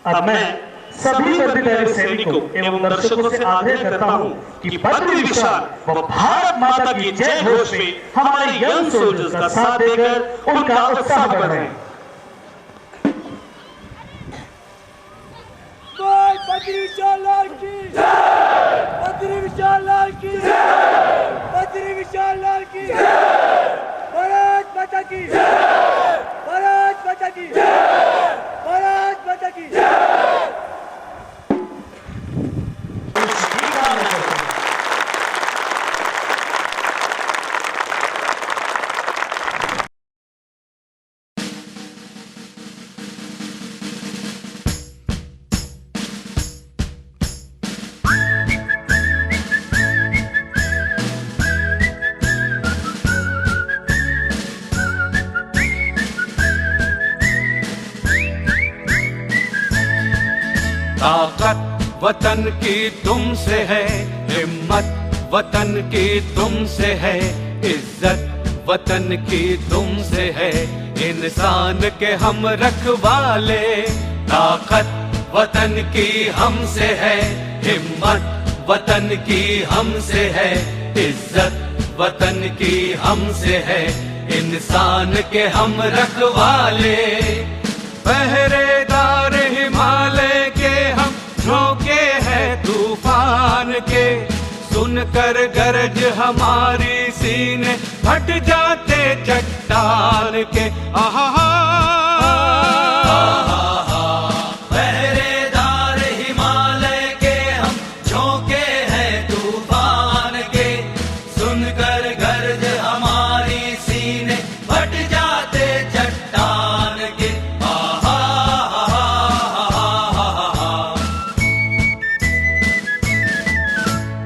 अब मैं सभी वर्दीधारी सैनिकों एवं दर्शकों से आग्रह करता हूं कि बद्र विशाल व भारत माता की जय घोष में हमारे यंग सोल्जर्स का साथ देकर उनका उत्साह बढ़ाएं। बद्री विशाल लाल की जय, बद्री विशाल लाल की जय, बद्री विशाल लाल की जय, भारत माता की जय, भारत माता की जय, भारत माता की जय। ताकत वतन की तुमसे है, हिम्मत वतन की तुमसे है, इज्जत वतन की तुमसे है, इंसान के हम रखवाले। ताकत वतन की हमसे है, हिम्मत वतन की हमसे है, इज्जत वतन की हमसे है, इंसान के हम रखवाले। पहरेदार हिमालय के हम झोंके हैं तूफान के, सुनकर गरज हमारी सीने फट जाते चट्टान के। आहा पहरेदार हिमालय के हम झोंके हैं तूफान के, सुनकर गरज हमारी सीने फट जाते चट्टान के।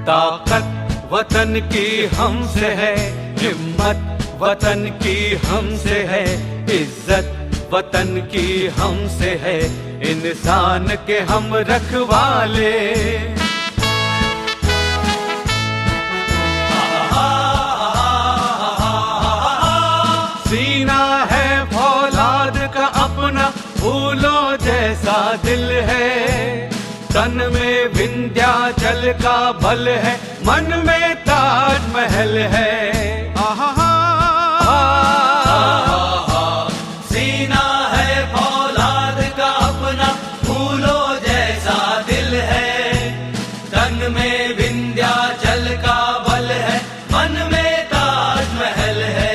ताकत वतन की हमसे है, हिम्मत वतन की हमसे है, इज्जत वतन की हमसे है, इंसान के हम रखवाले। सीना है फौलाद का अपना, फूलों जैसा दिल है, तन में विंध्याचल का बल है, मन में ताजमहल है। सीना है फौलाद का अपना, फूलों जैसा दिल है, तन में विंध्याचल का बल है, मन में ताजमहल है।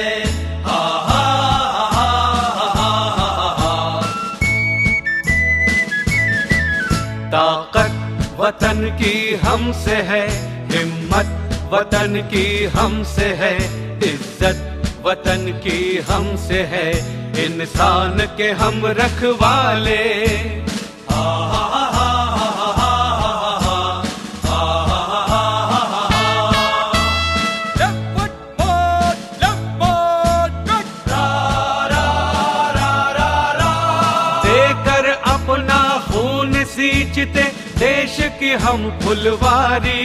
ताकत वतन की हमसे है, हिम्मत वतन की हमसे है, इज्जत वतन की हमसे है, इंसान के हम रखवाले। देकर अपना खून सींचते देश की हम फुलवारी,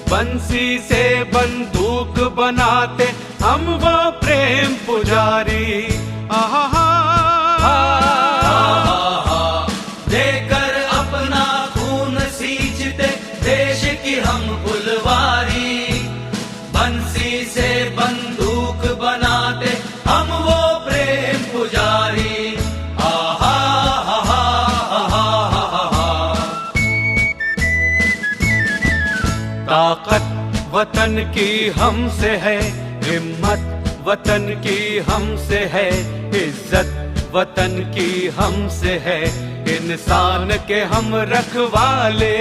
बंसी से बंदूक बनाते हम वो प्रेम पुजारी। देकर अपना खून सींचते देश की हम फुलवारी, बंसी से बंदूक बनाते हम वो प्रेम पुजारी। ताकत वतन की हमसे है, हिम्मत वतन की हमसे है, इज्जत वतन की हमसे है, इंसान के हम रखवाले।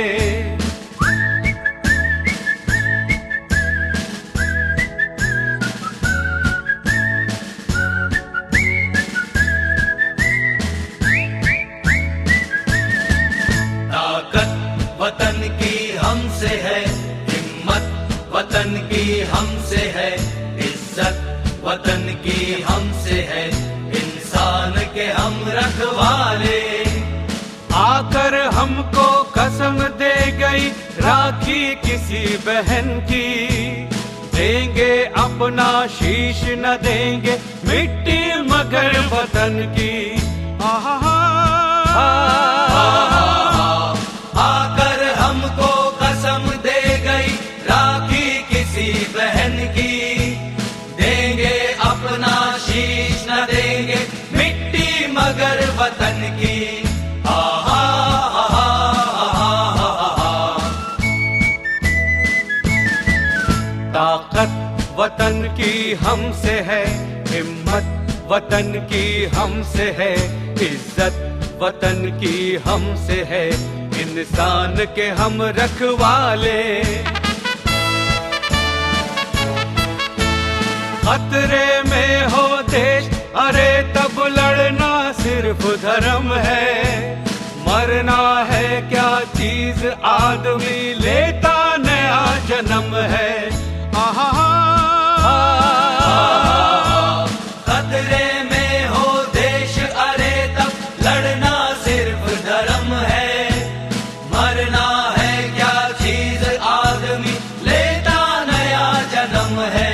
ताकत वतन की हमसे है, वतन की हमसे है, इज्जत वतन की हमसे है, इंसान के हम रखवाले। आकर हमको कसम दे गई राखी किसी बहन की, देंगे अपना शीश न देंगे मिट्टी मगर वतन की। हमसे है हिम्मत, वतन की हमसे है इज्जत, वतन की हमसे है इंसान के हम रखवाले। खतरे में हो देश अरे तब लड़ना सिर्फ धर्म है, मरना है क्या चीज आदमी लेता नया जन्म है। आहा खतरे में हो देश अरे तब लड़ना सिर्फ धर्म है, मरना है क्या चीज आदमी लेता नया जन्म है।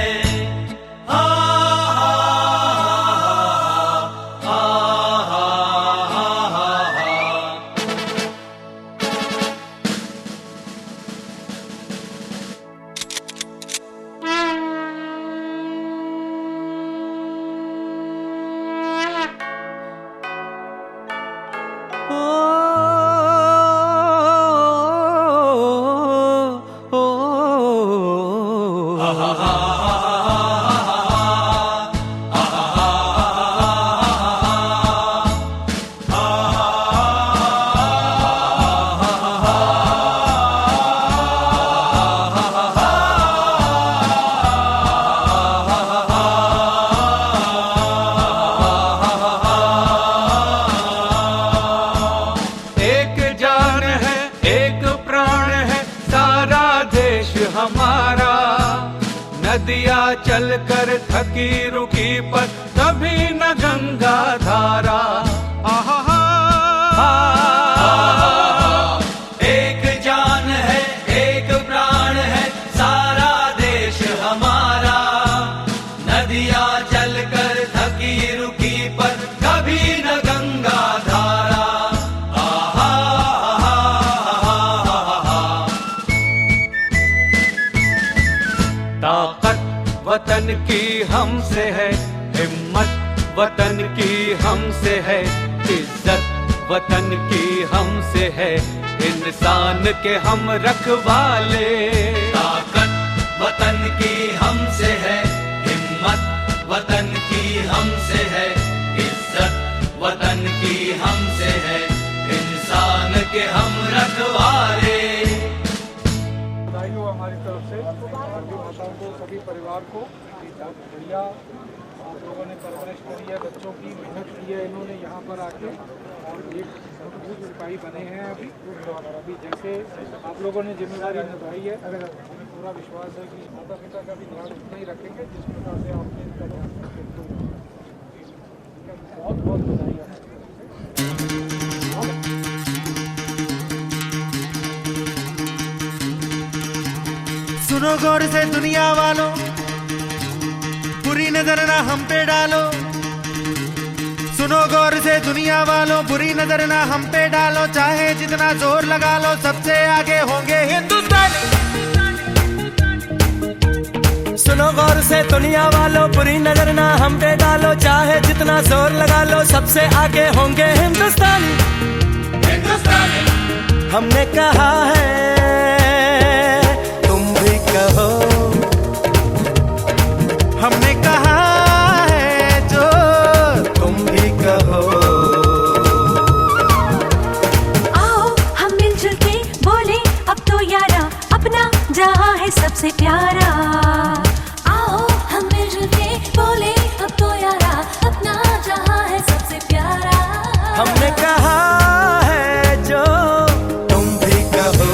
नदियाँ चल कर थकी रुकी पर कभी न गंगा धारा। आहा एक जान है एक प्राण है सारा देश हमारा, नदियाँ चल कर थकी रुकी पर कभी न गंगा धारा। ताकत वतन की हमसे है हिम्मत, वतन की हमसे है इज्जत, वतन की हमसे है इंसान के हम रखवाले। ताकत वतन की हमसे है हिम्मत, वतन की हमसे है इज्जत, वतन की हमसे है इंसान के हम रखवाले। हमारी तरफ से भारतीय माताओं को, सभी परिवार को बढ़िया आप लोगों ने परवरिश करी है, बच्चों की मेहनत की है इन्होंने यहाँ पर आके, और एक मजबूत सिपाही बने हैं। अभी जैसे आप लोगों ने जिम्मेदारी निभाई है, हमें पूरा विश्वास है कि माता पिता का भी ध्यान उतना ही रखेंगे जिस प्रकार से आपने इनका ध्यान रखें। बहुत बहुत बधाई है। सुनो गौर से दुनिया वालों, बुरी नजर ना हम पे डालो। सुनो गौर से दुनिया वालों, बुरी नजर ना हम पे डालो। चाहे जितना जोर लगा लो सबसे आगे होंगे हिंदुस्तानी। सुनो गौर से दुनिया वालों, बुरी नजर ना हम पे डालो। चाहे जितना जोर लगा लो सबसे आगे होंगे हिंदुस्तानी। हमने कहा है कहो, हमने कहा है जो तुम भी कहो। आओ हम मिलजुल के बोले अब तो यारा, अपना जहां है सबसे प्यारा। आओ हम मिलजुल के बोले अब तो यारा, अपना जहां है सबसे प्यारा। हमने कहा है जो तुम भी कहो।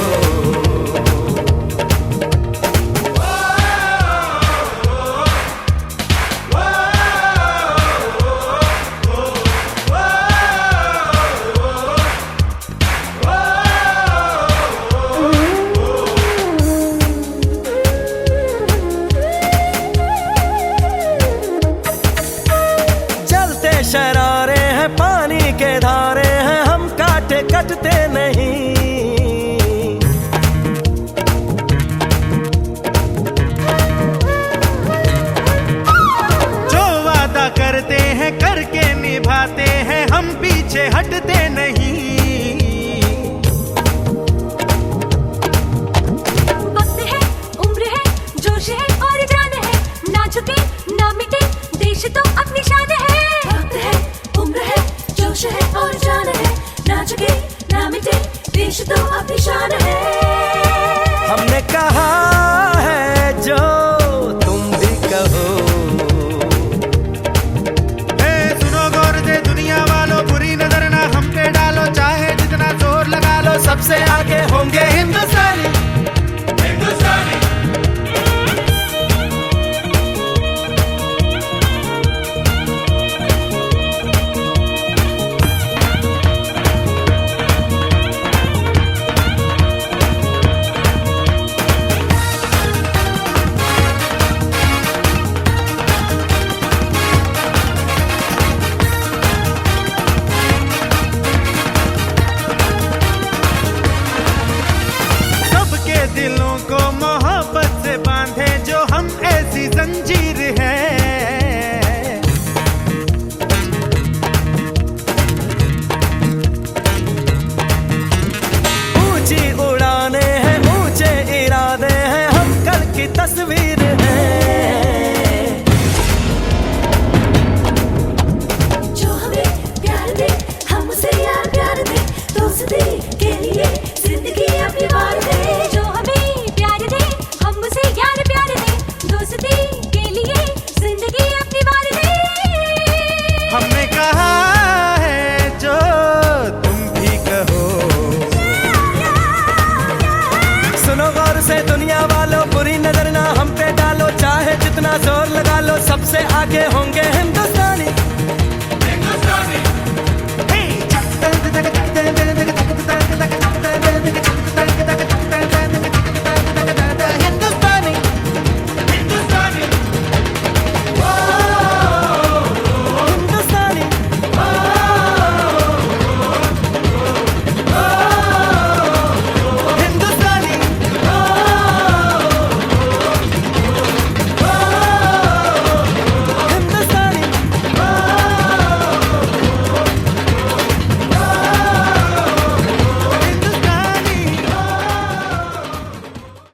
शरारे हैं पानी के धारे हैं, हम काटे कटते नहीं। जो वादा करते हैं करके निभाते हैं, हम पीछे हटते नहीं। वक्त है, उम्र है, जोश है और जान है, ना झुके ना ना मिटे देश तो अपनी शान है। हमने कहा है जो तुम भी कहो। सुनो गौर से दुनिया वालों, बुरी नजर ना हम पे डालो, चाहे जितना जोर लगा लो, सबसे आगे होंगे हिंदुस्तानी। दिलों को मोहब्बत से बांधे जो हम ऐसी जंजीर है। ऊंची उड़ाने हैं, ऊंचे इरादे हैं, हम कल की तस्वीर है। जो हमें प्यार दे, हम उसे यार प्यार दे, दोस्ती के लिए जिंदगी अपनी वार दे। जो हमें प्यार दे, हम उसे यार प्यार दे, दोस्ती के लिए जिंदगी अपनी वार दे। हमने कहा है जो तुम भी कहो। सुनो गौर से दुनिया वालों, बुरी नजर ना हम पे डालो, चाहे जितना जोर लगा लो, सबसे आगे होंगे हिंदुस्तान।